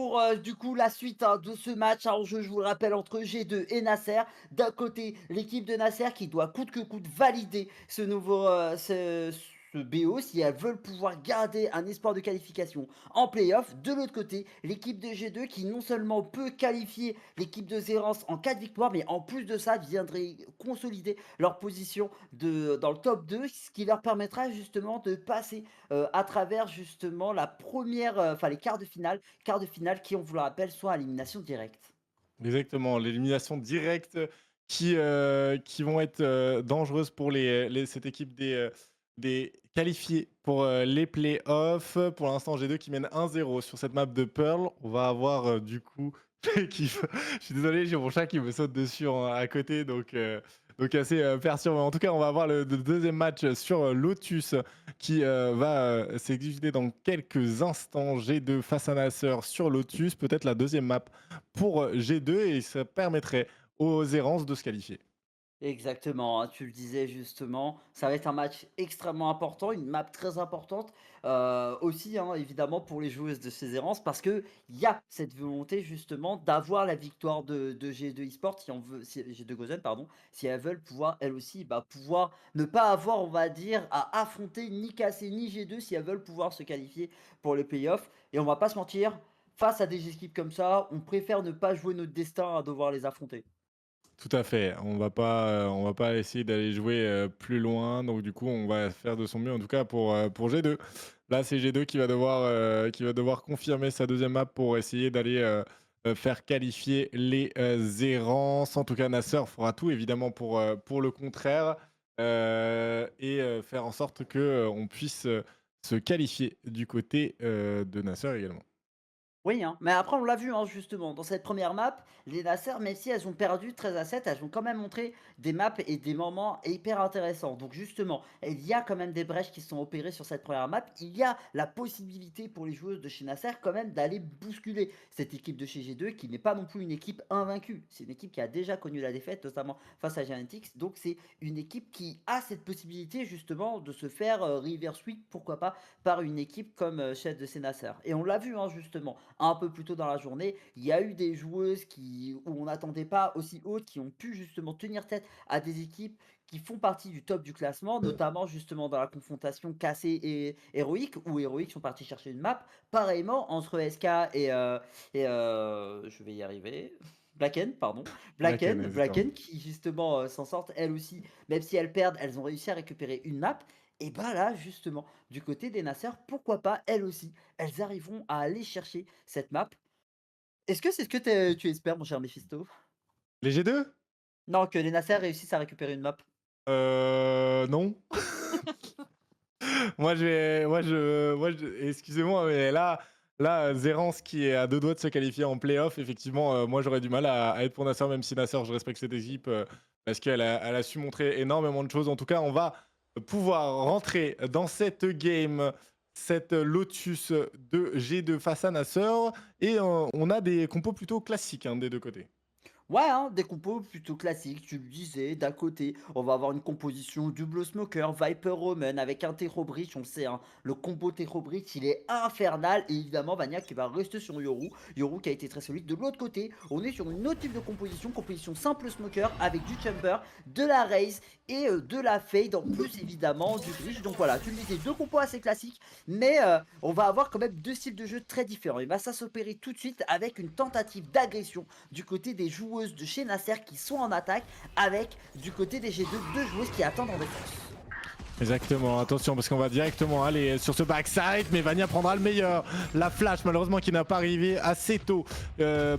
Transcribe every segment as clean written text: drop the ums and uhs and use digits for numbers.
pour du coup la suite de ce match en jeu, je vous le rappelle, entre G2 et Nasser. D'un côté, l'équipe de Nasser qui doit coûte que coûte valider ce nouveau ce BO si elles veulent pouvoir garder un espoir de qualification en playoff. De l'autre côté, l'équipe de G2 qui non seulement peut qualifier l'équipe de Zerance en cas de victoire, mais en plus de ça viendrait consolider leur position dans le top 2, ce qui leur permettra justement de passer à travers justement la première, enfin les quarts de finale qui, on vous le rappelle, sont à élimination directe. Exactement, l'élimination directe qui vont être, dangereuses pour cette équipe des qualifiés pour, les playoffs. Pour l'instant, G2 qui mène 1-0 sur cette map de Pearl. On va avoir, du coup qui je suis désolé, j'ai mon chat qui me saute dessus à côté donc assez, perturbant. En tout cas, on va avoir le 2e match sur, Lotus qui, va, s'exécuter dans quelques instants. G2 face à Nasser sur Lotus, peut-être la 2e map pour G2 et ça permettrait aux errances de se qualifier. Exactement, hein, tu le disais justement, ça va être un match extrêmement important, une map très importante, aussi, hein, évidemment pour les joueuses de ces errances parce qu'il y a cette volonté justement d'avoir la victoire de G2 Esports si on veut si G2 Gozen pardon, si elles veulent pouvoir elles aussi, bah, pouvoir ne pas avoir, on va dire, à affronter ni KC ni G2 si elles veulent pouvoir se qualifier pour les playoffs et on va pas se mentir, face à des équipes comme ça, on préfère ne pas jouer notre destin à devoir les affronter. Tout à fait, on va pas essayer d'aller jouer, plus loin, donc du coup, on va faire de son mieux en tout cas pour G2. Là, c'est G2 qui va devoir confirmer sa 2e map pour essayer d'aller, faire qualifier les, errances. En tout cas, Nasser fera tout évidemment pour le contraire, et faire en sorte que, on puisse, se qualifier du côté, de Nasser également. Oui, hein, mais après on l'a vu, hein, justement, dans cette première map, les Nasser, même si elles ont perdu 13-7, elles ont quand même montré des maps et des moments hyper intéressants. Donc justement, il y a quand même des brèches qui sont opérées sur cette première map. Il y a la possibilité pour les joueuses de chez Nasser quand même d'aller bousculer cette équipe de chez G2 qui n'est pas non plus une équipe invaincue. C'est une équipe qui a déjà connu la défaite, notamment face à Giantix. Donc c'est une équipe qui a cette possibilité justement de se faire reverse sweep, pourquoi pas, par une équipe comme celle de ces Nasser. Et on l'a vu, hein, justement un peu plus tôt dans la journée, il y a eu des joueuses où on n'attendait pas aussi hautes, qui ont pu justement tenir tête à des équipes qui font partie du top du classement, notamment justement dans la confrontation KC et Heroic, où Heroic sont partis chercher une map. Pareillement, entre SK je vais y arriver. Blacken, pardon. Blacken, exactement. Blacken qui justement s'en sortent elles aussi, même si elles perdent, elles ont réussi à récupérer une map. Et bah là, justement, du côté des Nasser, pourquoi pas, elles aussi, elles arriveront à aller chercher cette map. Est-ce que c'est ce que tu espères, mon cher Mephisto? Les G2? Non, que les Nasser réussissent à récupérer une map? Non. Excusez-moi, mais là, Zerance qui est à 2 doigts de se qualifier en play-off, effectivement, moi, j'aurais du mal à être pour Nasser, même si Nasser, je respecte cette équipe, parce elle a su montrer énormément de choses. En tout cas, on va pouvoir rentrer dans cette game, cette Lotus de G2 face à Nasser et on a des compos plutôt classiques, hein, des 2 côtés. Ouais, hein, des compos plutôt classiques, tu le disais. D'un côté, on va avoir une composition double smoker, Viper Roman avec un Terro Breach, on le sait, hein, le combo Terro Breach, il est infernal. Et évidemment, Vania qui va rester sur Yoru, Yoru qui a été très solide. De l'autre côté, on est sur une autre type de composition, composition simple smoker avec du Chamber, de la Raze et de la Fade, en plus évidemment du Breach. Donc voilà, tu le disais, deux compos assez classiques, mais on va avoir quand même deux styles de jeu très différents. Il va ça s'opérer tout de suite avec une tentative d'agression du côté des joueuses de chez Nasser qui sont en attaque, avec du côté des G2 deux joueuses qui attendent en défense. Exactement, attention parce qu'on va directement aller sur ce backside, mais Vania prendra le meilleur. La flash malheureusement qui n'a pas arrivé assez tôt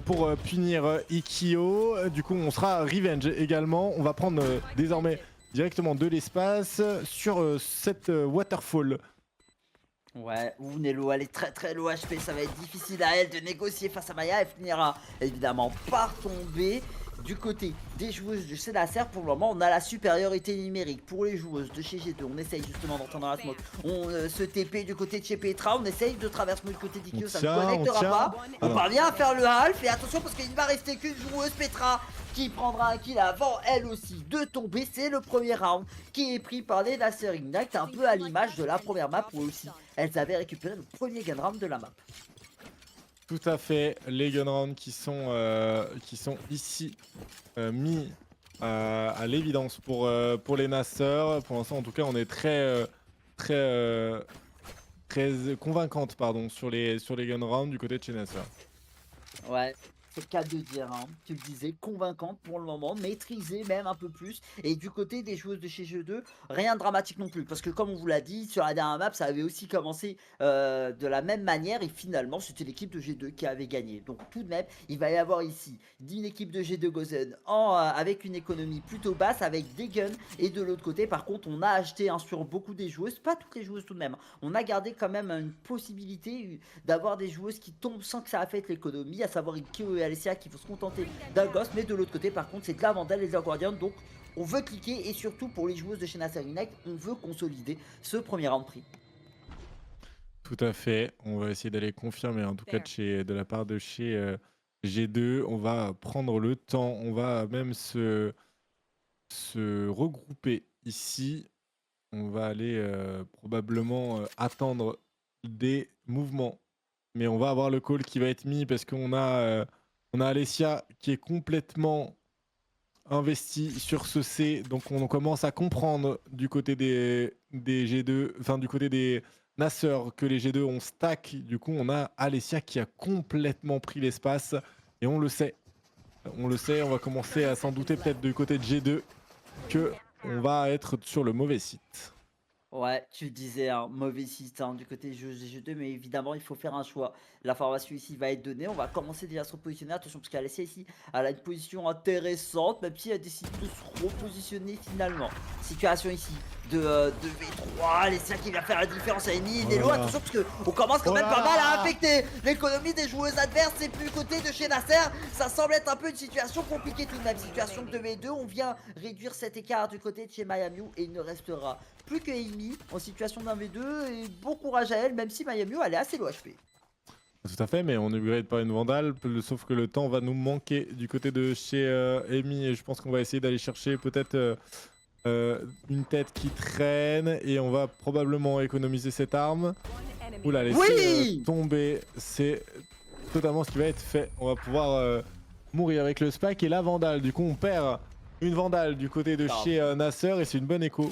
pour punir Ikio. Du coup on sera revenge également. On va prendre désormais directement de l'espace sur cette waterfall. Ouais, Nelo, elle est très très low HP, ça va être difficile à elle de négocier face à Maya. Elle finira évidemment par tomber. Du côté des joueuses de chez Nasser, pour le moment, on a la supériorité numérique. Pour les joueuses de chez G2, on essaye justement d'entrer dans la smoke. On se TP du côté de chez Petra, on essaye de traverser du côté On d'Ikio, ça ne tient, on connectera tient. pas. Ah On non. parvient à faire le half, et attention parce qu'il ne va rester qu'une joueuse, Petra, qui prendra un kill avant elle aussi de tomber. C'est le premier round qui est pris par les Nasser Ignite, un peu à l'image de la première map où aussi elles avaient récupéré le premier gun round de la map. Tout à fait, les gunrounds qui sont ici mis à l'évidence pour les Naceurs. Pour l'instant, en tout cas, on est très, très convaincante pardon, sur les gunrounds du côté de chez Nasser. Ouais, c'est le cas de dire, hein. Tu le disais, convaincante pour le moment, maîtrisée même un peu plus. Et du côté des joueuses de chez G2, rien de dramatique non plus. Parce que comme on vous l'a dit, sur la dernière map, ça avait aussi commencé de la même manière. Et finalement, c'était l'équipe de G2 qui avait gagné. Donc tout de même, il va y avoir ici une équipe de G2 Gozen avec une économie plutôt basse, avec des guns. Et de l'autre côté, par contre, on a acheté sur beaucoup des joueuses, pas toutes les joueuses tout de même. On a gardé quand même une possibilité d'avoir des joueuses qui tombent sans que ça affecte l'économie, à savoir Ikeo et Alessia qui vont se contenter d'un ghost, mais de l'autre côté par contre c'est de la Vandal et de la Guardian, donc on veut cliquer et surtout pour les joueuses de chez Nasser United, on veut consolider ce premier round pris. Tout à fait, on va essayer d'aller confirmer en tout cas de la part de chez G2. On va prendre le temps, on va même se regrouper ici. On va aller probablement attendre des mouvements. Mais on va avoir le call qui va être mis parce on a Alessia qui est complètement investie sur ce C. Donc on commence à comprendre du côté des G2, enfin du côté des Naceurs que les G2 ont stack. Du coup, on a Alessia qui a complètement pris l'espace. Et on le sait. On le sait, on va commencer à s'en douter peut-être du côté de G2 que on va être sur le mauvais site. Ouais, tu disais un mauvais site du côté G2, mais évidemment, il faut faire un choix. L'information ici va être donnée. On va commencer déjà à se repositionner. Attention, parce qu'Alessia ici, elle a une position intéressante, même si elle décide de se repositionner finalement. Situation ici de V3. Alessia qui vient faire la différence à Amy. Oh là Nelo, là. attention, parce qu'on commence quand Oh même pas mal à là. affecter l'économie des joueuses adverses. Et puis, du côté de chez Nasser, ça semble être un peu une situation compliquée tout de même. Situation de 2v2. On vient réduire cet écart du côté de chez Miami et il ne restera plus que Amy en situation d'un V2 et bon courage à elle, même si Miami elle est assez low HP. Tout à fait, mais on upgrade par une Vandale, sauf que le temps va nous manquer du côté de chez Amy et je pense qu'on va essayer d'aller chercher peut-être une tête qui traîne et on va probablement économiser cette arme ou la laisser Oui. tomber. C'est totalement ce qui va être fait. On va pouvoir mourir avec le Spike et la Vandale. Du coup, on perd une Vandale du côté de Grave. chez Nasser et c'est une bonne écho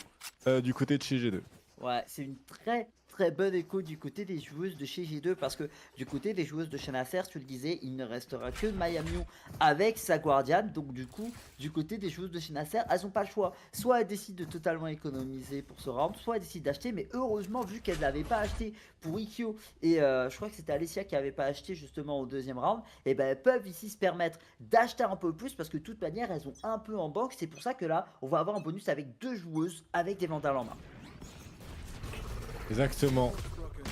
du côté de chez G2. Ouais, c'est une très bonne écho du côté des joueuses de chez G2 parce que du côté des joueuses de chez Nasser, tu le disais, il ne restera que Miami avec sa Guardian. Donc du coup, du côté des joueuses de chez Nasser, elles n'ont pas le choix. Soit elles décident de totalement économiser pour ce round, soit elles décident d'acheter. Mais heureusement, vu qu'elles n'avaient pas acheté pour Ikkyo et je crois que c'était Alessia qui n'avait pas acheté justement au deuxième round, et ben elles peuvent ici se permettre d'acheter un peu plus parce que de toute manière, elles ont un peu en banque. C'est pour ça que là, on va avoir un bonus avec deux joueuses avec des vandales en main. Exactement.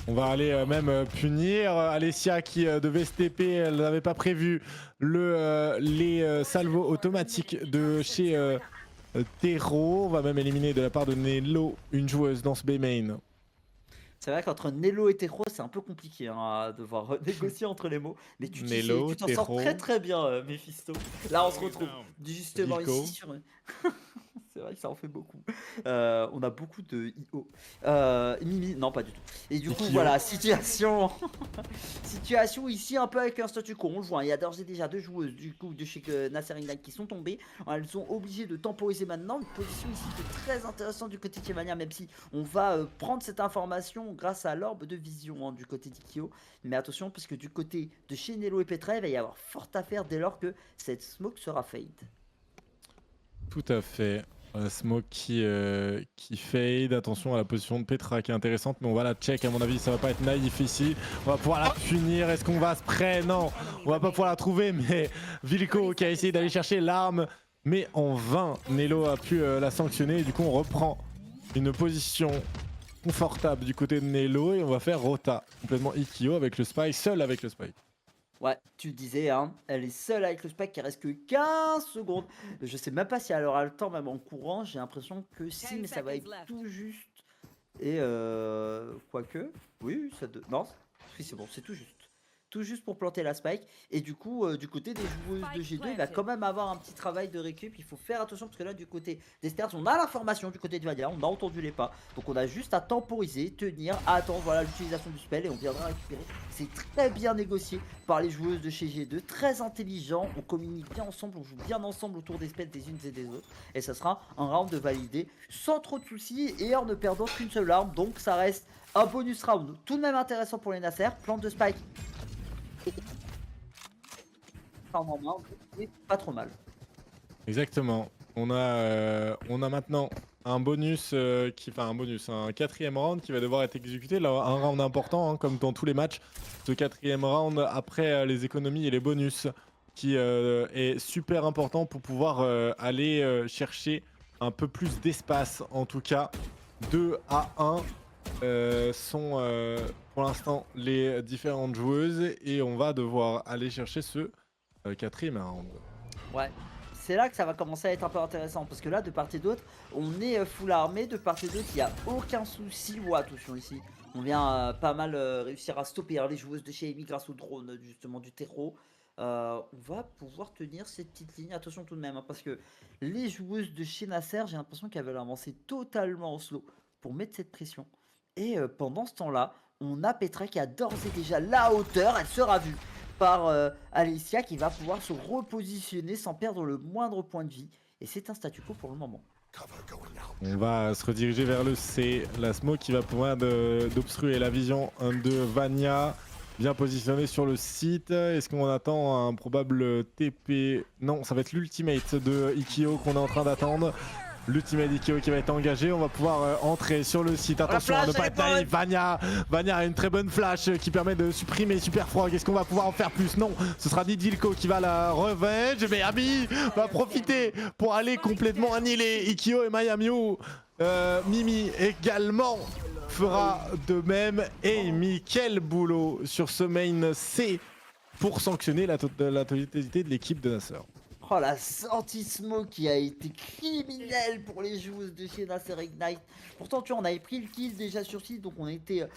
On va aller même punir Alessia qui devait se TP, elle n'avait pas prévu les salvos automatiques de chez Tero. On va même éliminer de la part de Nelo une joueuse dans ce B main. C'est vrai qu'entre Nello et Tero, c'est un peu compliqué à devoir négocier entre les mots. Mais Nelo, tu t'en sors très Tero, très bien, Mephisto. Là, on se retrouve justement ici Vilco. sur... C'est vrai que ça en fait beaucoup. On a beaucoup de IO. Mimi, non pas du tout. Et du coup, Ikio. voilà, situation... situation ici un peu avec un statu quo. On le voit, il y a d'ores et déjà deux joueuses du coup de chez Nasser Ignite qui sont tombées. Elles sont obligées de temporiser maintenant. Une position ici qui est très intéressante du côté de Tiemania, même si on va prendre cette information grâce à l'orbe de vision du côté d'Ikio. Mais attention, parce que du côté de chez Nello et Petra, il va y avoir fort à faire dès lors que cette smoke sera fade. Tout à fait. Smoke qui fade. Attention à la position de Petra qui est intéressante, mais on va la check. À mon avis, ça va pas être naïf ici. On va pouvoir la punir. Est-ce qu'on va se spray? Non, on va pas pouvoir la trouver, mais Vilco qui a essayé d'aller chercher l'arme, mais en vain. Nelo a pu la sanctionner. Et du coup, on reprend une position confortable du côté de Nelo et on va faire Rota. Complètement Ikio avec le spike, seul avec le spike. Ouais, tu le disais, elle est seule avec le spike qui reste que 15 secondes. Je sais même pas si elle aura le temps, même en courant. J'ai l'impression que si, mais ça va être tout juste. Et quoique, oui, ça non, oui, c'est bon, c'est tout juste. tout juste pour planter la spike. Et du coup, du côté des joueuses de G2, il va quand même avoir un petit travail de récup. Il faut faire attention parce que là, du côté des Stars, on a l'information du côté de Vadia, on a entendu les pas. Donc on a juste à temporiser, tenir, à attendre voilà l'utilisation du spell et on viendra récupérer. C'est très bien négocié par les joueuses de chez G2, très intelligent. On communique bien ensemble, on joue bien ensemble autour des spells des unes et des autres. Et ça sera un round de validé sans trop de soucis et en ne perdant qu'une seule arme. Donc ça reste un bonus round tout de même intéressant pour les Nasser. Plante de spike. Pas trop mal. Exactement. On a maintenant un bonus, un quatrième round qui va devoir être exécuté. Là, un round important, hein, comme dans tous les matchs. Ce quatrième round, après les économies et les bonus, qui est super important pour pouvoir aller chercher un peu plus d'espace. En tout cas, 2 à 1 sont pour l'instant les différentes joueuses. Et on va devoir aller chercher ce quatrième round. Ouais. C'est là que ça va commencer à être un peu intéressant parce que là de part et d'autre on est full armé, de part et d'autre il n'y a aucun souci. Oh, attention ici on vient pas mal réussir à stopper les joueuses de chez Amy grâce au drone justement du terreau. On va pouvoir tenir cette petite ligne, attention tout de même hein, parce que les joueuses de chez Nasser j'ai l'impression qu'elles veulent avancer totalement en slow pour mettre cette pression. Et pendant ce temps là on a Petra qui a d'ores et déjà la hauteur, elle sera vue par Alicia qui va pouvoir se repositionner sans perdre le moindre point de vie. Et c'est un statu quo pour le moment. On va se rediriger vers le C. La smoke qui va pouvoir d'obstruer la vision de Vania. Bien positionné sur le site. Est-ce qu'on attend un probable TP? Non, ça va être l'ultimate de Ikio qu'on est en train d'attendre. L'ultimate Ikio qui va être engagé, on va pouvoir entrer sur le site. Attention à ne pas être naïf. Vania a une très bonne flash qui permet de supprimer Super Frog. Est-ce qu'on va pouvoir en faire plus? Non, ce sera Didvilko qui va la revenge. Mais Ami va profiter pour aller complètement annihiler Ikio et Mayamiu. Mimi également fera de même. Et Amy, quel boulot sur ce main C pour sanctionner la totalité de l'équipe de Nasser. Oh la sortie smoke qui a été criminelle pour les joueuses de chez Nasser Ignite. Pourtant tu vois on avait pris le kill déjà sur site donc on était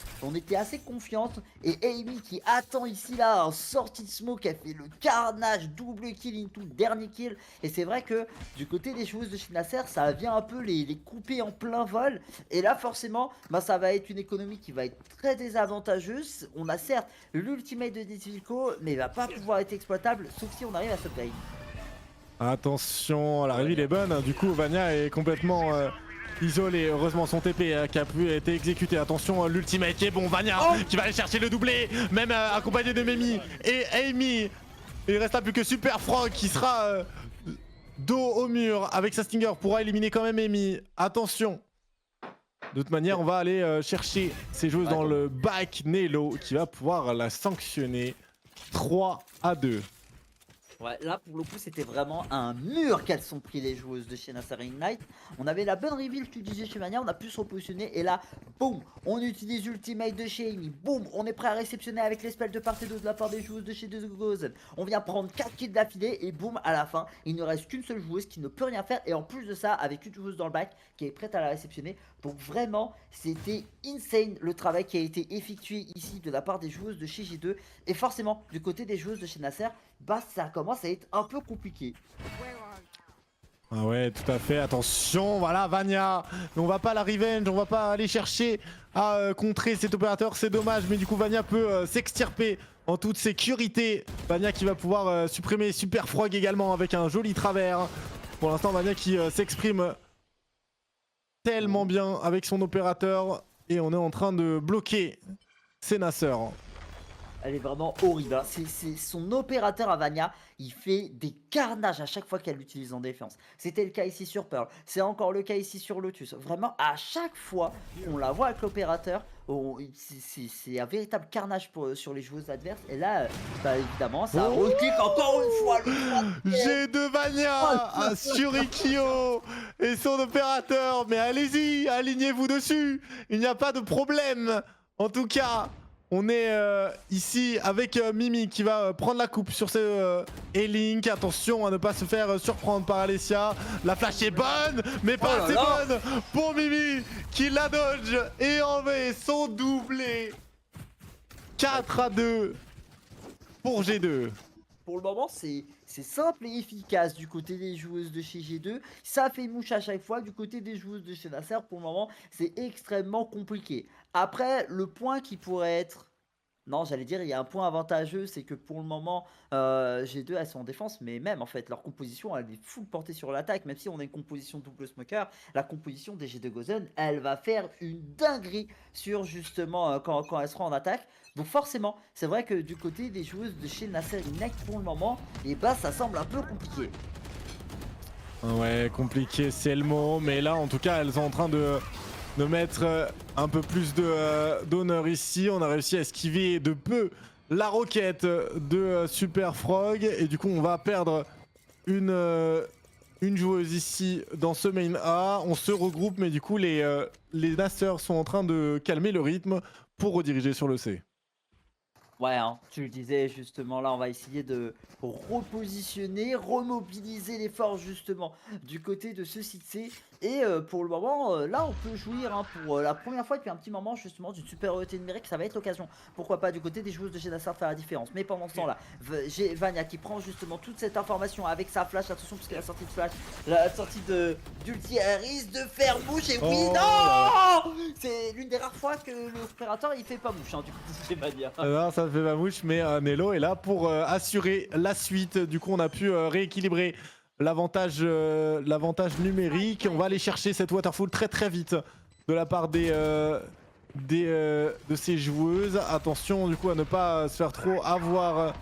assez confiante. Et Amy qui attend ici là un sortie de smoke, elle fait le carnage, double kill into dernier kill. Et c'est vrai que du côté des joueuses de chez Nasser ça vient un peu les couper en plein vol. Et là forcément bah, ça va être une économie qui va être très désavantageuse. On a certes l'ultimate de Dizvilko mais il va pas pouvoir être exploitable sauf si on arrive à se grade. Attention, la reveal est bonne, du coup Vania est complètement isolé. Heureusement son TP qui a pu être exécuté. Attention, l'ultimate qui est bon, Vania qui va aller chercher le doublé, même accompagné de Mimi et Amy. Il reste là plus que Super Frog qui sera dos au mur avec sa Stinger, pourra éliminer quand même Amy. Attention. De toute manière, on va aller chercher ces joueuses dans le back. Nelo qui va pouvoir la sanctionner 3 à 2. Ouais, là pour le coup c'était vraiment un mur qu'elles sont pris les joueuses de chez Nasser Ignite. On avait la bonne reveal que tu disais chez Mania, on a pu se repositionner et là, boum, on utilise ultimate de chez Amy, boum, on est prêt à réceptionner avec les spells de part et d'autre de la part des joueuses de chez Gozen. On vient prendre 4 kills d'affilée et boum, à la fin, il ne reste qu'une seule joueuse qui ne peut rien faire et en plus de ça, avec une joueuse dans le back qui est prête à la réceptionner. Donc vraiment, c'était insane le travail qui a été effectué ici de la part des joueuses de chez G2 et forcément, du côté des joueuses de chez Nasser, bah ça commence à être un peu compliqué. Ah ouais, tout à fait, attention, voilà Vania, on va pas la revenge, on va pas aller chercher à contrer cet opérateur, c'est dommage, mais du coup Vania peut s'extirper en toute sécurité. Vania qui va pouvoir supprimer Super Frog également avec un joli travers. Pour l'instant Vania qui s'exprime tellement bien avec son opérateur et on est en train de bloquer ses Nasser. Elle est vraiment horrible, hein. C'est son opérateur à Vania, il fait des carnages à chaque fois qu'elle l'utilise en défense. C'était le cas ici sur Pearl, c'est encore le cas ici sur Lotus. Vraiment, à chaque fois qu'on la voit avec l'opérateur, c'est un véritable carnage sur les joueuses adverses. Et là, bah, évidemment, ça reclique encore une fois. G2 Vania sur Ikio et son opérateur. Mais allez-y, alignez-vous dessus, il n'y a pas de problème. En tout cas... On est ici avec Mimi qui va prendre la coupe sur ce A-Link. Attention à ne pas se faire surprendre par Alicia. La flash est bonne, mais pas assez bonne pour Mimi qui la dodge et enlève son doublé. 4 à 2. pour G2. Pour le moment, c'est simple et efficace du côté des joueuses de chez G2. Ça fait mouche à chaque fois. Du côté des joueuses de chez Nasser, pour le moment, c'est extrêmement compliqué. Après, le point qui pourrait être... Non, j'allais dire, il y a un point avantageux, c'est que pour le moment, G2, elles sont en défense, mais même en fait, leur composition, elle est full portée sur l'attaque. Même si on a une composition double smoker, la composition des G2 Gozen, elle va faire une dinguerie sur justement quand elle sera en attaque. Donc forcément, c'est vrai que du côté des joueuses de chez Nasser Inek, pour le moment, et bah ça semble un peu compliqué. Ouais, compliqué, c'est le mot. Mais là, en tout cas, elles sont en train de mettre un peu plus d'honneur ici. On a réussi à esquiver de peu la roquette de Super Frog. Et du coup, on va perdre une joueuse ici dans ce main A. On se regroupe, mais du coup, les Nasters sont en train de calmer le rythme pour rediriger sur le C. Ouais, hein, tu le disais justement, là on va essayer de repositionner, remobiliser les forces justement du côté de ce site C. Et pour le moment, là on peut jouir hein, pour la première fois depuis un petit moment justement d'une supériorité numérique, ça va être l'occasion. Pourquoi pas du côté des joueuses de Genassar faire la différence. Mais pendant ce temps là, j'ai Vania qui prend justement toute cette information avec sa flash, attention parce que la sortie de flash, la sortie d'ulti, elle risque de faire bouche et oui, Oh là non. C'est l'une des rares fois que l'opérateur il fait pas bouche hein, du coup c'est Vania. Non, ça fait ma mouche, mais Nello est là pour assurer la suite. Du coup, on a pu rééquilibrer l'avantage numérique. On va aller chercher cette waterfall très très vite de la part de ces joueuses. Attention du coup à ne pas se faire trop avoir.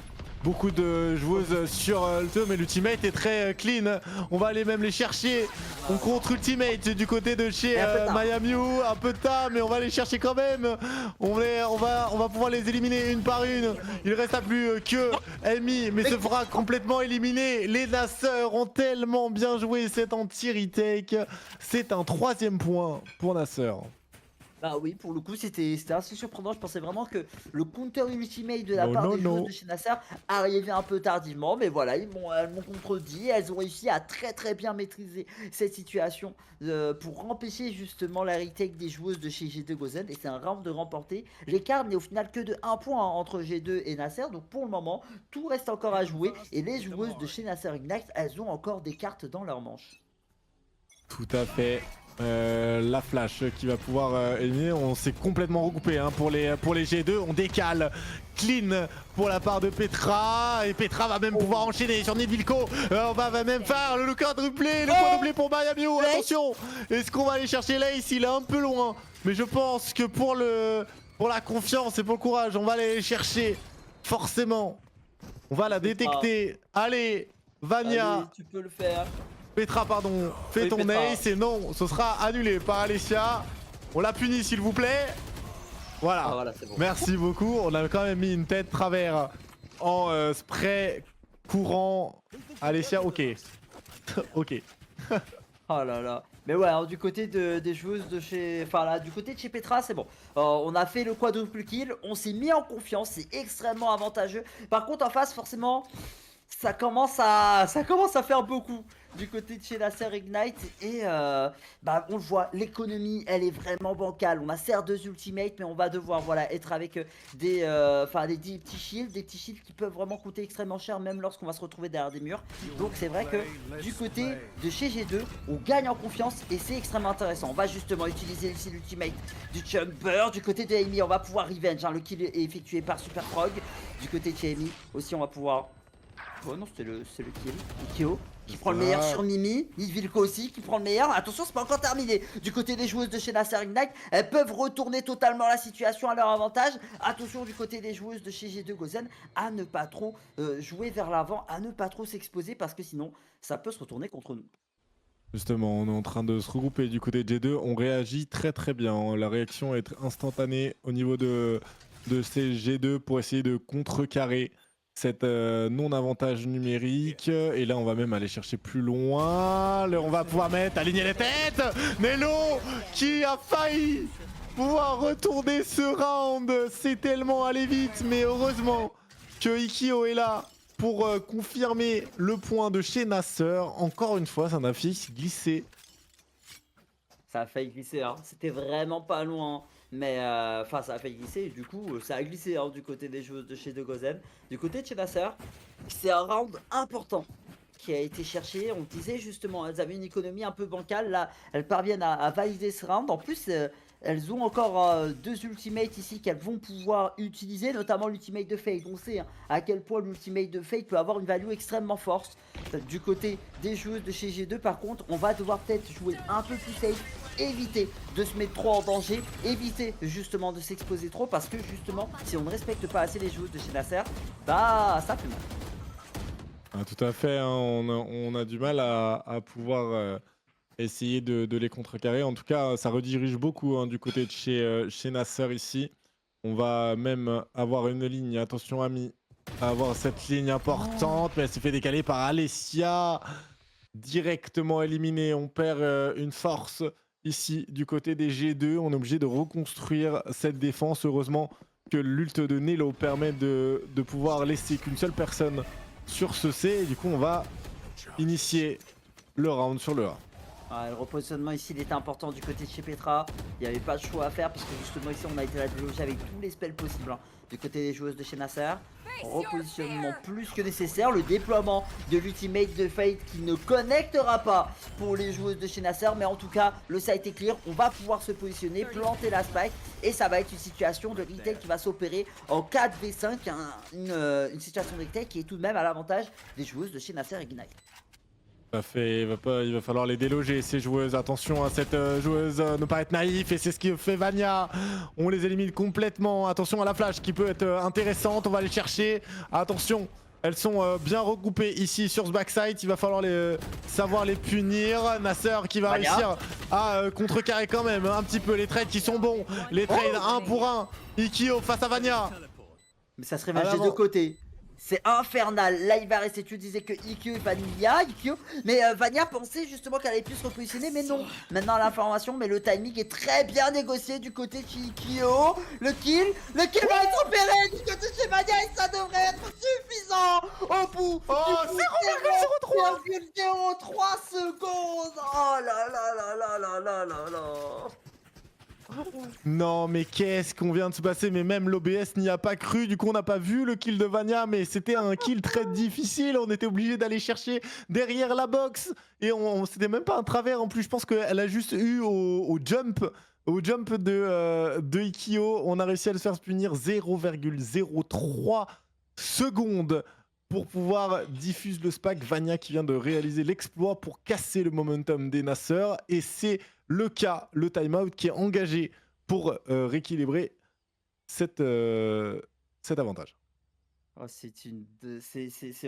Beaucoup de joueuses sur le tour, mais l'ultimate est très clean. On va aller même les chercher. On contre ultimate du côté de chez Miami. Un peu tard, mais on va les chercher quand même. On va pouvoir les éliminer une par une. Il reste à plus que Amy, mais se fera complètement éliminer. Les Nasseurs ont tellement bien joué cet anti-retake. C'est un 3e point pour Nasser. Bah oui, pour le coup, c'était assez surprenant. Je pensais vraiment que le counter ultimate de la part des joueuses de chez Nasser arrivait un peu tardivement. Mais voilà, elles m'ont contredit. Elles ont réussi à très bien maîtriser cette situation pour empêcher justement la retake des joueuses de chez G2 Gozen. Et c'est un round de remporté. L'écart n'est au final que de 1 point hein, entre G2 et Nasser. Donc pour le moment, tout reste encore à jouer. Et les joueuses de chez Nasser Ignite, elles ont encore des cartes dans leur manche. Tout à fait. La flash qui va pouvoir éliminer. On s'est complètement regroupé hein, pour les G2. On décale clean pour la part de Petra. Et Petra va même pouvoir enchaîner sur Nivilko. On va même faire le quadruplé. Le quadruplé pour Miami. Attention. Est-ce qu'on va aller chercher l'Ace? Il est un peu loin. Mais je pense que pour la confiance et pour le courage, on va aller chercher. Forcément. On va la détecter. Allez, Vania. Allez, tu peux le faire. Petra, pardon, fais ton ace et non, ce sera annulé par Alessia. On la punit s'il vous plaît. Voilà, Ah, voilà bon. Merci beaucoup. On a quand même mis une tête travers en spray courant. Alessia, ok. Ok. Oh là là. Mais ouais, alors, du côté des joueuses de chez... Enfin là, du côté de chez Petra, c'est bon. On a fait le quadruple kill, on s'est mis en confiance, c'est extrêmement avantageux. Par contre, en face, forcément... Ça commence à faire beaucoup du côté de chez Nasser Ignite et bah on le voit, l'économie elle est vraiment bancale. On a certes 2 ultimates mais on va devoir voilà être avec des petits shields, qui peuvent vraiment coûter extrêmement cher même lorsqu'on va se retrouver derrière des murs. Donc c'est vrai que du côté de chez G2 on gagne en confiance et c'est extrêmement intéressant. On va justement utiliser ici l'ultimate du Jumper. Du côté de Amy on va pouvoir revenge hein. Le kill est effectué par Super Frog. Du côté de chez Amy aussi on va pouvoir... Oh non, c'est le kill. Ikeo qui prend le meilleur sur Mimi. Nivilko aussi qui prend le meilleur. Attention, c'est pas encore terminé. Du côté des joueuses de chez Nasser Ignite, elles peuvent retourner totalement la situation à leur avantage. Attention du côté des joueuses de chez G2 Gozen à ne pas trop jouer vers l'avant, à ne pas trop s'exposer parce que sinon, ça peut se retourner contre nous. Justement, on est en train de se regrouper du côté de G2. On réagit très bien. La réaction est instantanée au niveau de ces G2 pour essayer de contrecarrer cet non-avantage numérique. Et là, on va même aller chercher plus loin. On va pouvoir aligner les têtes. Nello qui a failli pouvoir retourner ce round. C'est tellement allé vite, mais heureusement que Ikeo est là pour confirmer le point de chez Nasser. Encore une fois, ça n'a fait glissé. Ça a failli glisser, hein. C'était vraiment pas loin. Mais enfin, ça a fait glisser. Et du coup, ça a glissé hein, du côté des joueuses de chez De Gozen. Du côté de chez Nasser, c'est un round important qui a été cherché. On disait justement, elles avaient une économie un peu bancale. Là, elles parviennent à valider ce round. En plus, elles ont encore deux ultimates ici qu'elles vont pouvoir utiliser, notamment l'ultimate de Fade. On sait hein, à quel point l'ultimate de Fade peut avoir une value extrêmement forte. Du côté des joueuses de chez G2, par contre, on va devoir peut-être jouer un peu plus safe, éviter de se mettre trop en danger, éviter justement de s'exposer trop, parce que justement, si on ne respecte pas assez les joueuses de chez Nasser, bah ça fait mal. Ah, tout à fait, hein, on a du mal à pouvoir essayer de les contrecarrer. En tout cas, ça redirige beaucoup hein, du côté de chez Nasser ici. On va même avoir une ligne, attention ami, avoir cette ligne Oh. importante, mais elle s'est fait décaler par Alessia. Directement éliminé, on perd une force ici du côté des G2. On est obligé de reconstruire cette défense. Heureusement que l'ult de Nelo permet de pouvoir laisser qu'une seule personne sur ce C. Et du coup, on va initier le round sur le A. Le repositionnement ici il était important du côté de chez Petra. Il n'y avait pas de choix à faire parce que justement ici on a été là déloger avec tous les spells possibles hein, du côté des joueuses de chez Nasser. Repositionnement plus que nécessaire. Le déploiement de l'ultimate de Fate qui ne connectera pas pour les joueuses de chez Nasser. Mais en tout cas le site est clear. On va pouvoir se positionner, planter la spike. Et ça va être une situation de retail qui va s'opérer en 4v5. Une situation de retail qui est tout de même à l'avantage des joueuses de chez Nasser et Ignite. Il va falloir les déloger ces joueuses. Attention à cette joueuse, ne pas être naïf, et c'est ce que fait Vania. On les élimine complètement. Attention à la flash qui peut être intéressante, on va les chercher. Attention, elles sont bien regroupées ici sur ce backside. Il va falloir savoir les punir. Nasser qui va Vania. réussir à contrecarrer quand même un petit peu les trades qui sont bons. Les trades un pour un. Ikio face à Vania. Mais ça se À rematch des deux l'avant. côtés. C'est infernal. Là, il va rester. Tu disais que Ikkyo et Vanilla. Ikkyo. Mais Vania pensait justement qu'elle allait plus se repositionner. Mais non. Maintenant, l'information. Mais le timing est très bien négocié du côté de Ikkyo. Le kill. Le kill va être opéré du côté de chez Vania. Et ça devrait être suffisant. Au bout. Oh, 0,03. 0,03 secondes. Oh là là là là là là là là. Non mais qu'est-ce qu'on vient de se passer, mais même l'OBS n'y a pas cru, du coup on n'a pas vu le kill de Vania, mais c'était un kill très difficile, on était obligé d'aller chercher derrière la box, et c'était même pas un travers en plus, je pense qu'elle a juste eu au jump de Ikkyo, on a réussi à le faire punir 0,03 secondes pour pouvoir diffuser le SPAC. Vania qui vient de réaliser l'exploit pour casser le momentum des Nasser, et c'est le cas, le timeout qui est engagé pour rééquilibrer cet avantage. Oh, c'est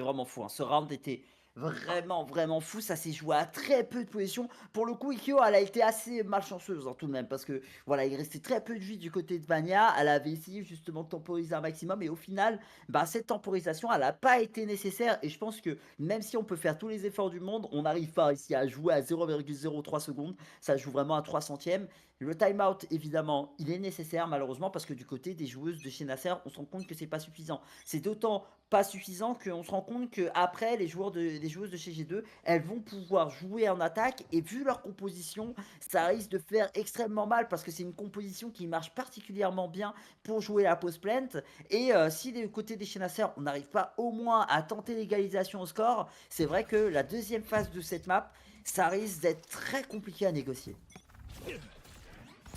vraiment fou, hein. Ce round était vraiment, vraiment fou. Ça s'est joué à très peu de positions. Pour le coup, Ikkyo, elle a été assez malchanceuse hein, tout de même. Parce que voilà, il restait très peu de vie du côté de Vania. Elle avait essayé justement de temporiser un maximum. Et au final, bah, cette temporisation, elle n'a pas été nécessaire. Et je pense que même si on peut faire tous les efforts du monde, on n'arrive pas ici à jouer à 0,03 secondes. Ça joue vraiment à 3 centièmes. Le timeout, évidemment, il est nécessaire malheureusement parce que du côté des joueuses de chez Nasser, on se rend compte que c'est pas suffisant. C'est d'autant pas suffisant qu'on se rend compte qu'après, les joueuses de chez G2, elles vont pouvoir jouer en attaque et vu leur composition, ça risque de faire extrêmement mal parce que c'est une composition qui marche particulièrement bien pour jouer la post plant. Et si du côté des chez Nasser, on n'arrive pas au moins à tenter l'égalisation au score, c'est vrai que la deuxième phase de cette map, ça risque d'être très compliqué à négocier.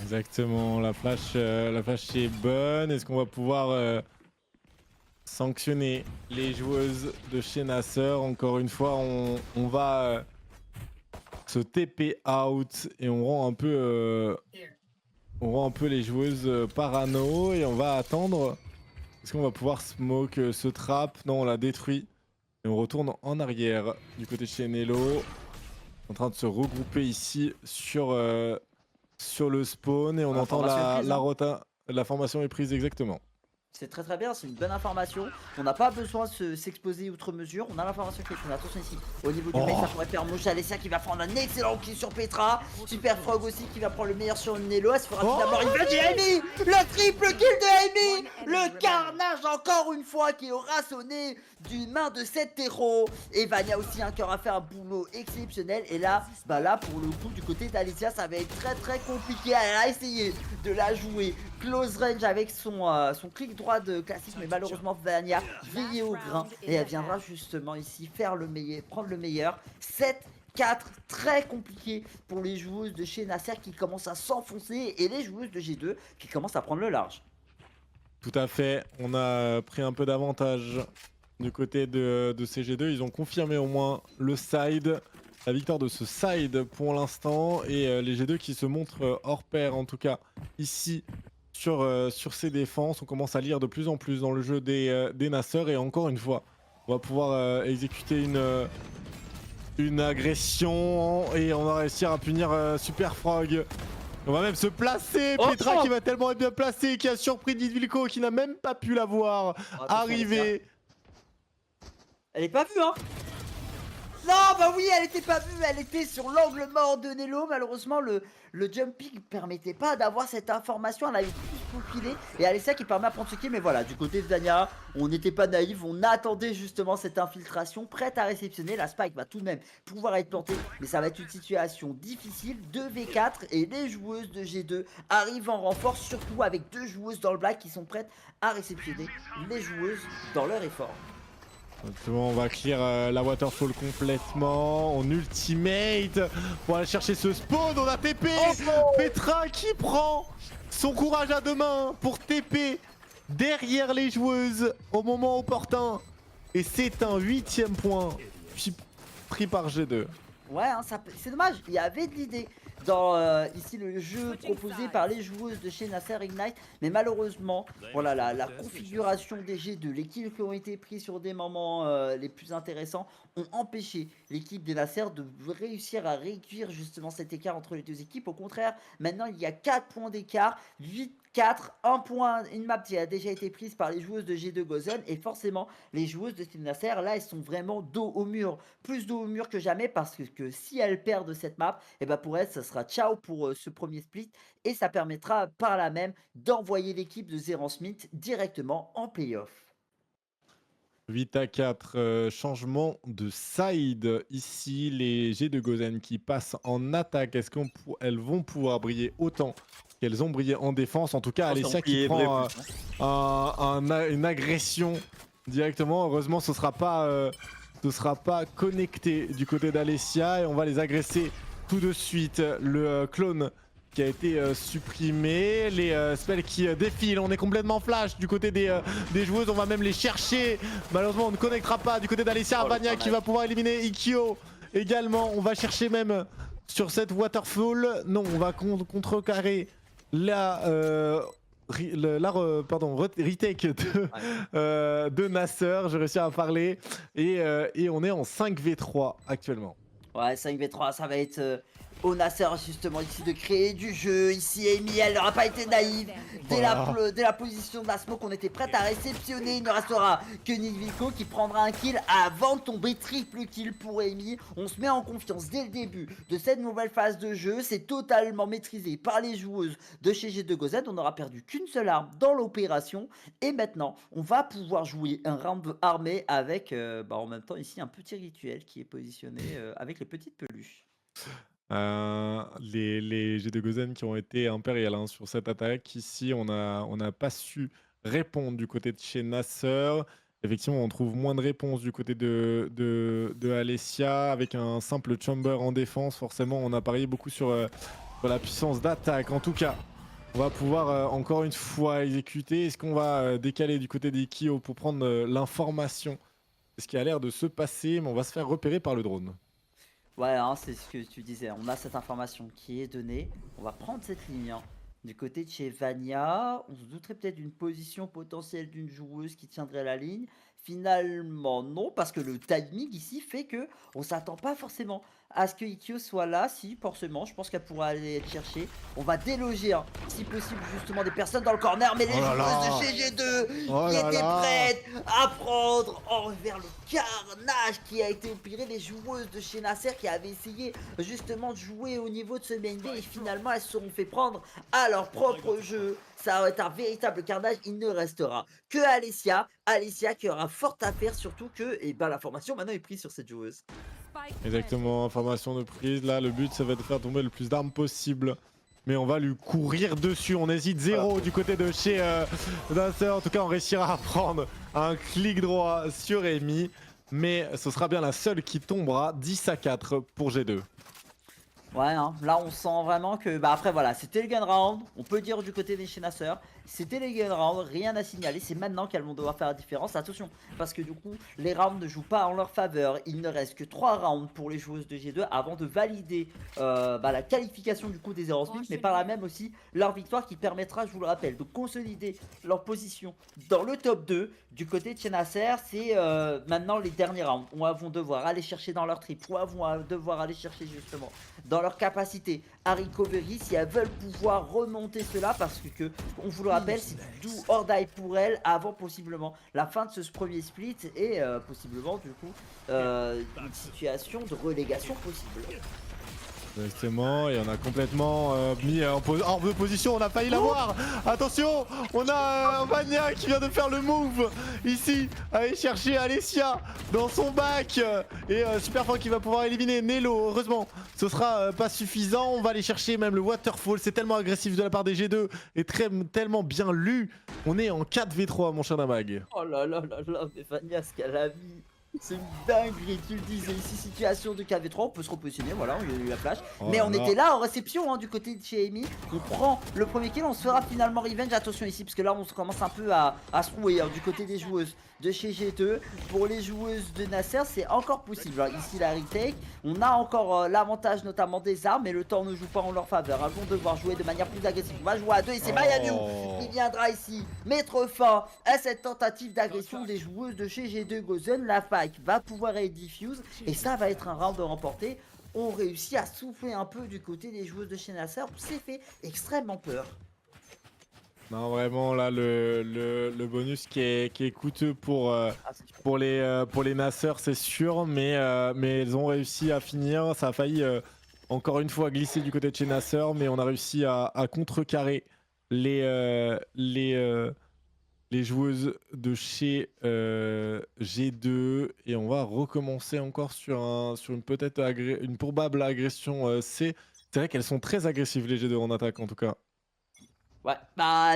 Exactement, la flash est bonne. Est-ce qu'on va pouvoir sanctionner les joueuses de chez Nasser? Encore une fois, on va se TP out et on rend un peu les joueuses parano, et on va attendre. Est-ce qu'on va pouvoir smoke ce trap? Non, on l'a détruit. Et on retourne en arrière du côté de chez Nelo. En train de se regrouper ici sur le spawn, et on La entend formation est prise, hein. la formation est prise exactement. C'est très très bien, c'est une bonne information. On n'a pas besoin de s'exposer outre mesure. On a l'information qui est prise. Attention ici, au niveau du mec, ça Oh! pourrait faire mouche. Alessia qui va prendre un excellent kill sur Petra. Super Frog aussi qui va prendre le meilleur sur Nelo. Elle se fera finalement Oh! revenge. Et Amy, le triple kill de Amy. Le carnage encore une fois qui aura sonné d'une main de cet héros. Et Vania aussi, qui aura fait un boulot exceptionnel. Et là, bah là pour le coup, du côté d'Alessia, ça va être très très compliqué. Elle a essayé de la jouer close range avec son clic droit de classique, mais malheureusement Vania veillée au grain et elle viendra justement ici faire le meilleur, prendre le meilleur. 7-4, très compliqué pour les joueuses de chez Nasser qui commencent à s'enfoncer et les joueuses de G2 qui commencent à prendre le large. Tout à fait, on a pris un peu d'avantage du côté de CG2. Ils ont confirmé au moins le side, la victoire de ce side pour l'instant. Et les G2 qui se montrent hors pair, en tout cas ici sur ces défenses. On commence à lire de plus en plus dans le jeu des Nasseurs. Et encore une fois, on va pouvoir exécuter une agression et on va réussir à punir Super Frog. On va même se placer. Oh, Petra oh, qui va tellement être bien placée, qui a surpris Didvilko, qui n'a même pas pu la voir attention, Alessia. arriver. Elle est pas vue, hein. Non, bah oui, elle était pas vue, elle était sur l'angle mort de Nelo. Malheureusement, le jumping permettait pas d'avoir cette information. Elle avait plus profilé. Et Alessia qui permet à prendre ce kill. Mais voilà, du côté de Zania, on n'était pas naïf. On attendait justement cette infiltration prête à réceptionner. La spike va tout de même pouvoir être plantée. Mais ça va être une situation difficile. 2v4 et les joueuses de G2 arrivent en renfort. Surtout avec deux joueuses dans le black qui sont prêtes à réceptionner les joueuses dans leur effort. Exactement, on va clear la waterfall complètement. On ultimate pour aller chercher ce spawn. On a TP. Petra qui prend son courage à deux mains pour TP derrière les joueuses au moment opportun. Et c'est un 8ème point pris par G2. Ouais, hein, c'est dommage, il y avait de l'idée dans ici le jeu proposé par les joueuses de chez Nasser Ignite, mais malheureusement, voilà, la configuration des G2, les kills qui ont été pris sur des moments les plus intéressants ont empêché l'équipe des Nasser de réussir à réduire justement cet écart entre les deux équipes. Au contraire, maintenant il y a 4 points d'écart, 8-4, 1 point, une map qui a déjà été prise par les joueuses de G2 Gozen, et forcément les joueuses de Team Nasser, là elles sont vraiment dos au mur, plus dos au mur que jamais, parce que si elles perdent cette map, et ben pour elles ça sera ciao pour ce premier split, et ça permettra par là même d'envoyer l'équipe de Zeran Smith directement en playoff. 8-4, changement de side. Ici, les G de Gozen qui passent en attaque. Est-ce qu'elles vont pouvoir briller autant qu'elles ont brillé en défense? En tout cas, Alessia qui prend une agression directement. Heureusement, ce sera pas connecté du côté d'Alessia. Et on va les agresser tout de suite. Le clone qui a été supprimé, les spells qui défilent, on est complètement flash du côté des joueuses, on va même les chercher, malheureusement on ne connectera pas du côté d'Alessia. Vania qui va pouvoir éliminer Ikkyo également, on va chercher même sur cette waterfall, non on va contrecarrer retake de Nasser, j'ai réussi à parler, et on est en 5v3 actuellement. Ouais, 5v3, ça va être au Nasser justement ici de créer du jeu. Ici Amy, elle n'aura pas été naïve. Dès la position de la smoke, on était prête à réceptionner. Il ne restera que Nidvilko qui prendra un kill avant de tomber. Triple kill pour Amy. On se met en confiance dès le début de cette nouvelle phase de jeu. C'est totalement maîtrisé par les joueuses de chez G2 Gozen. On n'aura perdu qu'une seule arme dans l'opération. Et maintenant, on va pouvoir jouer un round armé avec en même temps ici un petit rituel qui est positionné avec les petites peluches. Les G de Gozen qui ont été impériales sur cette attaque. Ici, on n'a pas su répondre du côté de chez Nasser. Effectivement, on trouve moins de réponses du côté de Alessia. Avec un simple chamber en défense, forcément, on a parié beaucoup sur la puissance d'attaque. En tout cas, on va pouvoir encore une fois exécuter. Est-ce qu'on va décaler du côté des Kyo pour prendre l'information? C'est ce qui a l'air de se passer, mais on va se faire repérer par le drone. Ouais, hein, c'est ce que tu disais. On a cette information qui est donnée. On va prendre cette ligne, hein. Du côté de chez Vania, on se douterait peut-être d'une position potentielle d'une joueuse qui tiendrait la ligne. Finalement non, parce que le timing ici fait que on s'attend pas forcément à ce que Ikkyo soit là. Si, forcément, je pense qu'elle pourra aller le chercher. On va déloger, hein, si possible, justement des personnes dans le corner, mais Oh les là joueuses de là! chez G2 Oh qui là étaient là! prêtes à prendre envers le carnage qui a été opéré, les joueuses de chez Nasser qui avaient essayé justement de jouer au niveau de ce main B et finalement elles se seront fait prendre à leur propre jeu. Ça va être un véritable carnage. Il ne restera que Alessia. Alessia qui aura fort à faire, surtout que la formation maintenant est prise sur cette joueuse. Exactement, information de prise. Là, le but, ça va être de faire tomber le plus d'armes possible. Mais on va lui courir dessus. On hésite Voilà. zéro du côté de chez Nasser. En tout cas, on réussira à prendre un clic droit sur Amy. Mais ce sera bien la seule qui tombera. 10-4 pour G2. Ouais, hein, là on sent vraiment que, après voilà, c'était le gun round, on peut dire du côté des chasseurs, c'était les gun round, rien à signaler, c'est maintenant qu'elles vont devoir faire la différence, attention, parce que du coup, les rounds ne jouent pas en leur faveur, il ne reste que 3 rounds pour les joueuses de G2 avant de valider la qualification du coup des Zero Split, mais par là même aussi leur victoire qui permettra, je vous le rappelle, de consolider leur position dans le top 2, du côté de chez Nasser, c'est maintenant les derniers rounds, où elles vont devoir aller chercher dans leur trip, où elles vont devoir aller chercher justement dans leur capacité à recovery si elles veulent pouvoir remonter cela parce que on vous le rappelle c'est du do or die pour elles avant possiblement la fin de ce premier split et possiblement du coup une situation de relégation possible. Exactement, et on a complètement mis hors de position, on a failli l'avoir. Attention, on a Vania qui vient de faire le move ici, aller chercher Alessia dans son bac. Et Superfan qui va pouvoir éliminer Nelo. Heureusement, ce sera pas suffisant. On va aller chercher même le Waterfall. C'est tellement agressif de la part des G2 et tellement bien lu. On est en 4v3, mon cher Damag. Oh là là là là, mais Vania ce qu'elle a mis, c'est une dinguerie, tu le disais, ici situation de KV3, on peut se repositionner, voilà, il y a eu la flash. Oh Mais là on là. était là en réception du côté de chez Amy, on prend le premier kill, on se fera finalement revenge, attention ici, parce que là on se commence un peu à se rouer du côté des joueuses de chez G2. Pour les joueuses de Nasser, c'est encore possible, alors, ici la retake, on a encore l'avantage notamment des armes, mais le temps ne joue pas en leur faveur, elles vont devoir jouer de manière plus agressive, on va jouer à deux et c'est Mayanu qui viendra ici mettre fin à cette tentative d'agression des joueuses de chez G2 Gozen. La fac va pouvoir être diffuse et ça va être un round de remporté. On réussit à souffler un peu du côté des joueuses de chez Nasser. On s'est fait extrêmement peur. Non, vraiment, là, le bonus qui est coûteux Ah, c'est super. pour les Nassers, c'est sûr, mais elles ont réussi à finir. Ça a failli, encore une fois, glisser du côté de chez Nasser, mais on a réussi à contrecarrer les joueuses de chez G2. Et on va recommencer encore sur une une probable agression C. C'est vrai qu'elles sont très agressives, les G2, en attaque, en tout cas. Ouais,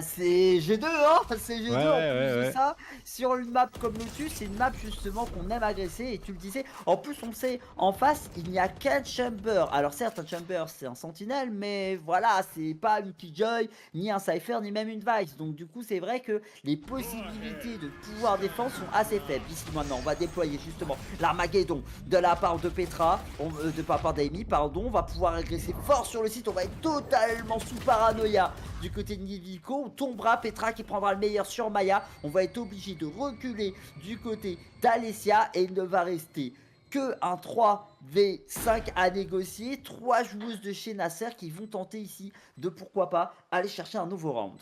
c'est G2, hein, c'est Ouais, G2 en ouais, plus ouais, de ouais. ça, sur une map comme Lotus, c'est une map justement qu'on aime agresser et tu le disais, en plus on le sait, en face il n'y a qu'un Chamber, alors certes un Chamber c'est un sentinelle, mais voilà, c'est pas une Killjoy, ni un Cypher, ni même une Vice, donc du coup c'est vrai que les possibilités de pouvoir défendre sont assez faibles. Ici maintenant on va déployer justement l'Armageddon de la part de Petra, de la part d'Amy, pardon, on va pouvoir agresser fort sur le site, on va être totalement sous paranoïa du côté de Nivico, on tombera, Petra qui prendra le meilleur sur Maya, on va être obligé de reculer du côté d'Alessia et il ne va rester que un 3v5 à négocier, 3 joueuses de chez Nasser qui vont tenter ici de pourquoi pas aller chercher un nouveau round.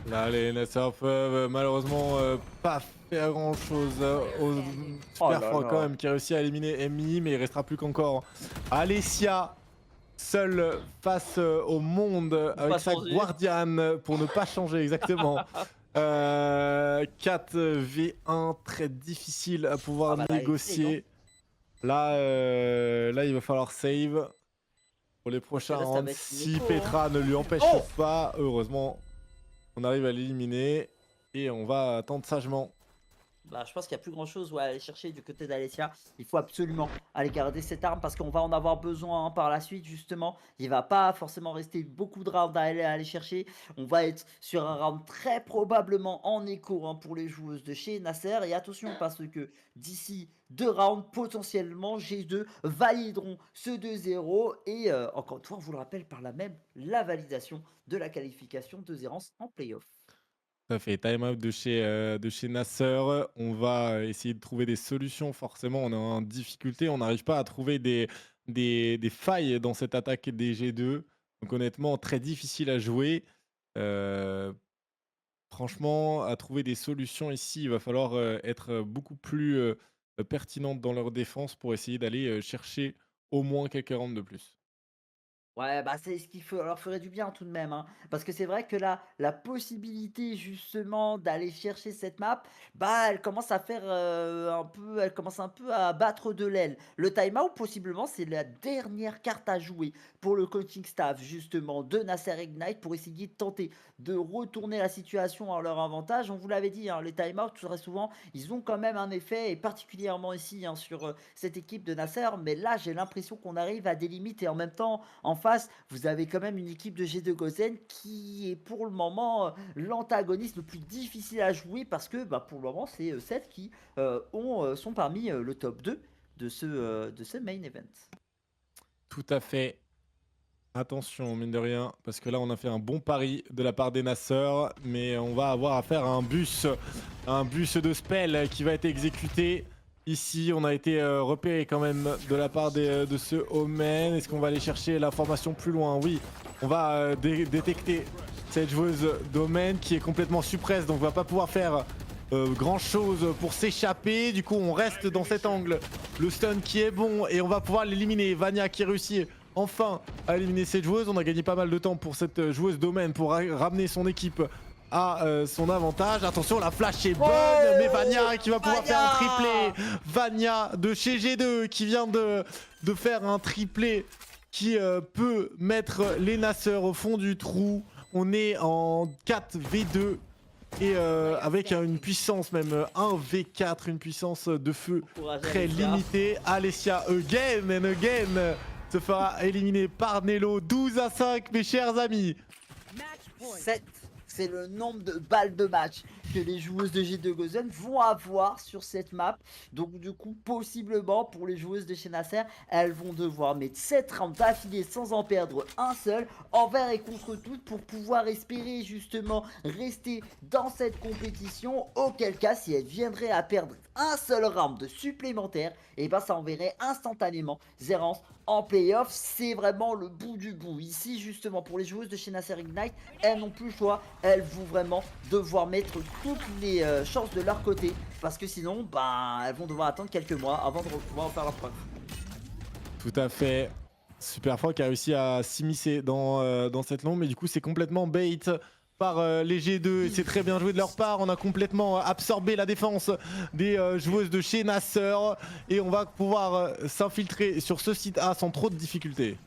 Là, les Nassers peuvent malheureusement pas faire grand chose. Au Oh Super là Franc quand là. même qui a réussi à éliminer Amy, mais il restera plus qu'encore Alessia seule face au monde Pour avec pas sa changer. Guardiane pour ne pas changer exactement. 4v1 très difficile à pouvoir Ah bah là, retake, hein. négocier. Là, là, il va falloir save pour les Parce que prochains là ça rounds. va être Si Nico, hein. Petra ne lui empêche Oh. pas, heureusement, on arrive à l'éliminer et on va attendre sagement. Je pense qu'il n'y a plus grand chose à aller chercher du côté d'Alessia. Il faut absolument aller garder cette arme parce qu'on va en avoir besoin par la suite justement. Il va pas forcément rester beaucoup de rounds à aller chercher. On va être sur un round très probablement en écho pour les joueuses de chez Nasser. Et attention parce que d'ici 2 rounds, potentiellement G2 valideront ce 2-0. Et encore une fois, on vous le rappelle par là même la validation de la qualification de Zerance en playoff. Tout à fait, time out de chez Nasser. On va, essayer de trouver des solutions. Forcément, on est en difficulté. On n'arrive pas à trouver des failles dans cette attaque des G2. Donc honnêtement, très difficile à jouer. Heu, Franchement, à trouver des solutions ici, il va falloir, être, beaucoup plus, pertinente dans leur défense pour essayer d'aller, chercher au moins quelques rounds de plus. Ouais, bah, c'est ce qui leur ferait du bien tout de même, hein. Parce que c'est vrai que la possibilité justement d'aller chercher cette map, bah, elle commence un peu à battre de l'aile. Le time-out possiblement, c'est la dernière carte à jouer pour le coaching staff justement de Nasser Ignite pour essayer de tenter de retourner la situation à leur avantage. On vous l'avait dit, hein, les time-out très souvent, ils ont quand même un effet et particulièrement ici, hein, sur, cette équipe de Nasser. Mais là, j'ai l'impression qu'on arrive à des limites et en même temps en face, vous avez quand même une équipe de G2 Gozen qui est pour le moment l'antagoniste le plus difficile à jouer parce que bah, pour le moment, c'est celles qui sont parmi le top 2 de ce main event. Tout à fait. Attention, mine de rien, parce que là, on a fait un bon pari de la part des Nasseurs, mais on va avoir affaire à un bus de spell qui va être exécuté. Ici, on a été repéré quand même de la part de ce Omen. Est-ce qu'on va aller chercher l'information plus loin? Oui, on va détecter cette joueuse d'Omen qui est complètement suppresse, donc on va pas pouvoir faire grand chose pour s'échapper. Du coup, on reste dans cet angle. Le stun qui est bon et on va pouvoir l'éliminer. Vania qui réussit enfin à éliminer cette joueuse. On a gagné pas mal de temps pour cette joueuse domaine pour ramener son équipe à son avantage. Attention, la flash est bonne, mais Vania qui va pouvoir faire un triplé. Vania de chez G2 qui vient de faire un triplé qui peut mettre les Nasseurs au fond du trou. On est en 4v2 et avec une puissance même 1v4, une puissance de feu Courage très Alessia. limitée. Alessia again and again se fera éliminer par Nelo. 12-5 mes chers amis. 7, c'est le nombre de balles de match que les joueuses de G2 Gozen vont avoir sur cette map. Donc du coup, possiblement pour les joueuses de chez Nasser, elles vont devoir mettre 7 rounds d'affilée sans en perdre un seul, envers et contre toutes, pour pouvoir espérer justement rester dans cette compétition. Auquel cas, si elles viendraient à perdre un seul round supplémentaire, et ben ça enverrait instantanément Zerance en playoff. C'est vraiment le bout du bout. Ici, justement, pour les joueuses de chez Nasser Ignite, elles n'ont plus le choix. Elles vont vraiment devoir mettre toutes les chances de leur côté. Parce que sinon, bah, elles vont devoir attendre quelques mois avant de pouvoir faire leur preuve. Tout à fait. Superfrog qui a réussi à s'immiscer dans cette longue, mais du coup c'est complètement bait par les G2 et c'est très bien joué de leur part. On a complètement absorbé la défense des joueuses de chez Nasser et on va pouvoir s'infiltrer sur ce site A sans trop de difficultés.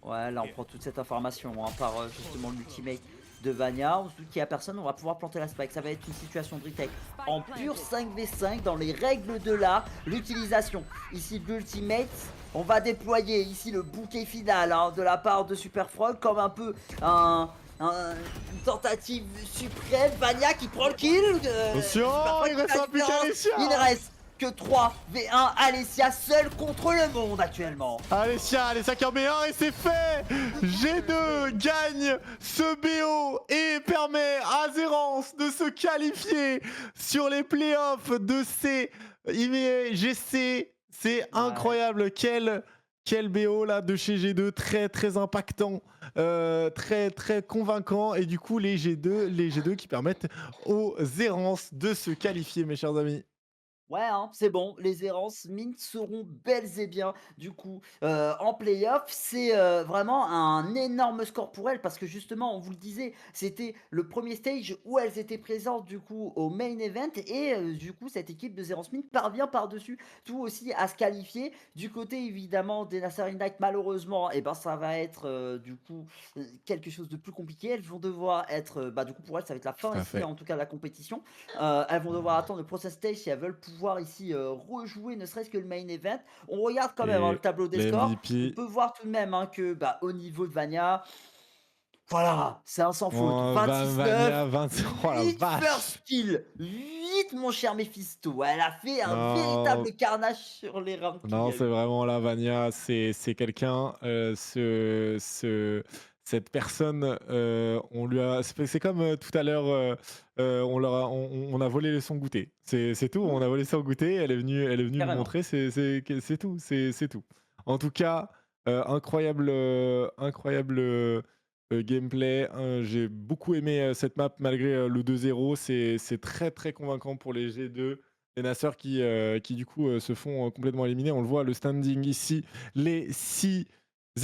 Ouais, là on prend toute cette information hein, par justement l'ultimate de Vania. On se doute qu'il n'y a personne, on va pouvoir planter la spike. Ça va être une situation de retake en pur 5v5 dans les règles de l'art. L'utilisation ici de l'ultimate. On va déployer ici le bouquet final hein, de la part de Superfrog comme un peu une tentative suprême. Vania qui prend le kill. Attention, Superfrog il qui reste fait la un plus différence. qu'Alessia. Il ne reste que 3v1. Alessia seule contre le monde actuellement. Alessia qui en met un et c'est fait. G2 gagne ce BO et permet à Zerance de se qualifier sur les playoffs de ces IMEA GC. C'est incroyable, quel BO là de chez G2, très impactant, très convaincant et du coup les G2 qui permettent aux Zerance de se qualifier mes chers amis. Ouais, hein, c'est bon, les errances mines seront belles et bien du coup en playoff. C'est vraiment un énorme score pour elles parce que justement, on vous le disait, c'était le premier stage où elles étaient présentes du coup au main event et du coup cette équipe de Zerance Mine parvient par-dessus tout aussi à se qualifier. Du côté évidemment des Nasser Knight, malheureusement, et ben ça va être du coup quelque chose de plus compliqué. Elles vont devoir être, bah du coup pour elles ça va être la fin Tout à ici fait. en tout cas de la compétition. Elles vont devoir attendre le process stage si elles veulent pouvoir ici rejouer ne serait-ce que le main event. On regarde quand même hein, le Et tableau des les scores. On MVP. peut voir tout de même hein, que bah, au niveau de Vania, voilà, c'est un sans faute. Oh, 26-9, Vania 20. Oh la 8 vache! first kill, 8 mon cher Mephisto. Elle a fait un Non, véritable carnage sur les rounds qu'il non, y a c'est eu. vraiment la Vania, c'est quelqu'un. cette personne, on lui a c'est comme, tout à l'heure, on a volé son goûter. C'est tout, on Mmh, a volé son goûter, elle est venue le carrément. montrer, c'est tout, c'est tout. En tout cas, incroyable, gameplay, j'ai beaucoup aimé, cette map malgré, le 2-0. C'est très, très convaincant pour les G2. Les Naceurs qui du coup, se font, complètement éliminer. On le voit, le standing ici, les 6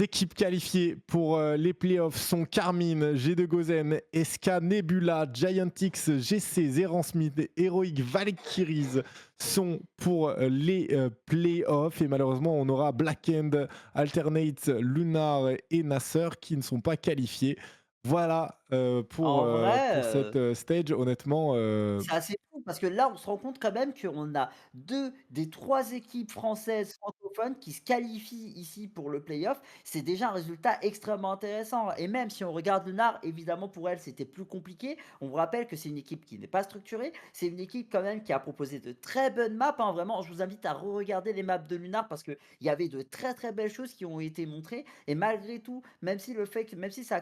équipes qualifiées pour, les playoffs sont Carmine, G2 Gozen, SK, Nebula, Giantix, GC, Zeran Smith, Heroic, Valkyries sont pour, les, playoffs et malheureusement on aura Black End, Alternate, Lunar et Nasser qui ne sont pas qualifiés. Voilà, En pour vrai, cette, stage honnêtement, c'est assez fou parce que là, on se rend compte quand même qu'on a 2 des 3 équipes françaises francophones qui se qualifient ici pour le play-off. C'est déjà un résultat extrêmement intéressant et même si on regarde le NAR, évidemment pour elle, c'était plus compliqué. On vous rappelle que c'est une équipe qui n'est pas structurée. C'est une équipe quand même qui a proposé de très bonnes maps, hein, vraiment. Je vous invite à re-regarder les maps de Lunar parce qu'il y avait de très, très belles choses qui ont été montrées et malgré tout, même si ça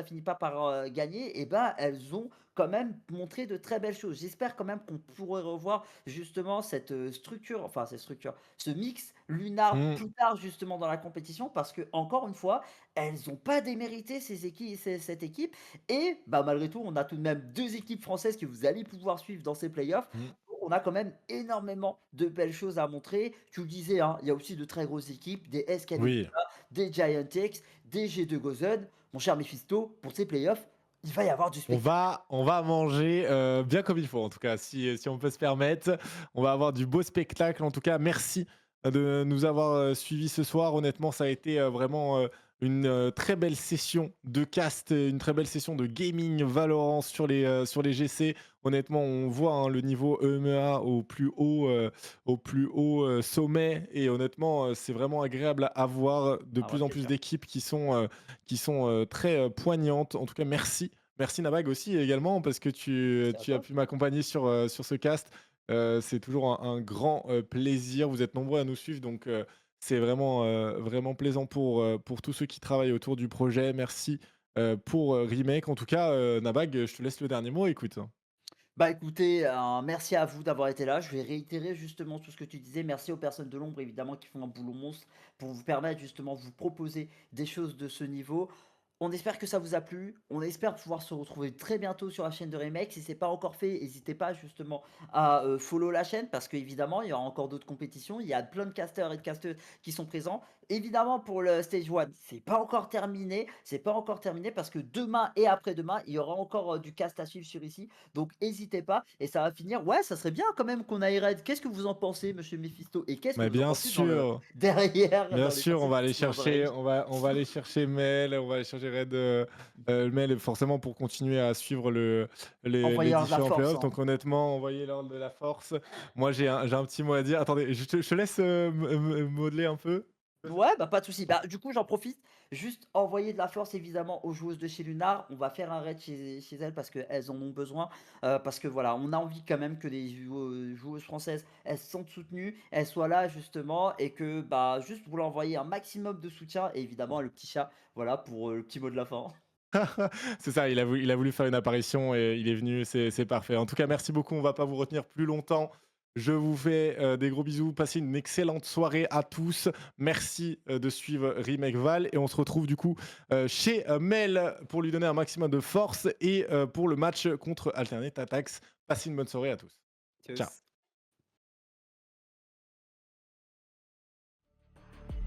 finit pas par, gagner et ben, elles ont quand même montré de très belles choses. J'espère quand même qu'on pourrait revoir justement cette, structure, enfin cette structure, ce mix Lunar mmh, plus tard justement dans la compétition parce que encore une fois, elles ont pas démérité cette équipe et bah, malgré tout, on a tout de même 2 équipes françaises que vous allez pouvoir suivre dans ces playoffs. mmh, On a quand même énormément de belles choses à montrer. Tu le disais, hein, il y a aussi de très grosses équipes, des SK Nebula, oui. des Giantix, des G2 Gozen. Mon cher Mephisto, pour ces playoffs, il va y avoir du spectacle. On va manger, bien comme il faut en tout cas, si on peut se permettre. On va avoir du beau spectacle en tout cas. Merci, de nous avoir, suivis ce soir. Honnêtement, ça a été, vraiment, une, très belle session de cast, une très belle session de gaming Valorant sur les GC. Honnêtement, on voit, hein, le niveau EMEA au plus haut, sommet et honnêtement, c'est vraiment agréable à voir. De Ah ouais, plus en c'est plus sûr. d'équipes qui sont, très, poignantes. En tout cas, merci. Merci Nabag aussi également parce que Merci à tu as toi. pu m'accompagner sur ce cast. C'est toujours un grand, plaisir. Vous êtes nombreux à nous suivre donc c'est vraiment, vraiment plaisant pour tous ceux qui travaillent autour du projet. Merci, pour, Remake. En tout cas, Nabag, je te laisse le dernier mot, écoute. Bah, écoutez, merci à vous d'avoir été là. Je vais réitérer justement tout ce que tu disais. Merci aux personnes de l'ombre évidemment qui font un boulot monstre pour vous permettre justement de vous proposer des choses de ce niveau. On espère que ça vous a plu. On espère pouvoir se retrouver très bientôt sur la chaîne de Remake. Si c'est pas encore fait, n'hésitez pas justement à follow la chaîne parce qu'évidemment, il y aura encore d'autres compétitions. Il y a plein de casteurs et de casteuses qui sont présents. Évidemment, pour le Stage 1, c'est pas encore terminé. C'est pas encore terminé parce que demain et après-demain, il y aura encore du cast à suivre sur ici. Donc, n'hésitez pas. Et ça va finir. Ouais, ça serait bien quand même qu'on aille raid. Qu'est-ce que vous en pensez, monsieur Mephisto? Et qu'est-ce que Mais vous en pensez dans le derrière, bien dans les sûr, on personnes va qui aller sont dans le chercher range? on va aller chercher Mel, on va aller chercher Red, Mel forcément pour continuer à suivre les Envoyeur de la différents force, playoffs. hein. Donc honnêtement, envoyez l'ordre de la force. Moi, j'ai un petit mot à dire. Attendez, je te laisse, modeler un peu. Ouais, bah, pas de souci. Bah, du coup, j'en profite, juste envoyer de la force évidemment aux joueuses de chez Lunar. On va faire un raid chez elles parce qu'elles en ont besoin. Parce que voilà, on a envie quand même que les joueuses françaises, elles se sentent soutenues, elles soient là justement et que bah juste vous leur envoyer un maximum de soutien et évidemment le petit chat, voilà pour le petit mot de la fin. C'est ça, il a voulu faire une apparition et il est venu, c'est parfait. En tout cas, merci beaucoup, on va pas vous retenir plus longtemps. Je vous fais, des gros bisous, passez une excellente soirée à tous. Merci, de suivre Remake Val et on se retrouve du coup, chez, Mel pour lui donner un maximum de force et pour le match contre Alternate Attacks. Passez une bonne soirée à tous. Ciao. Tchuss.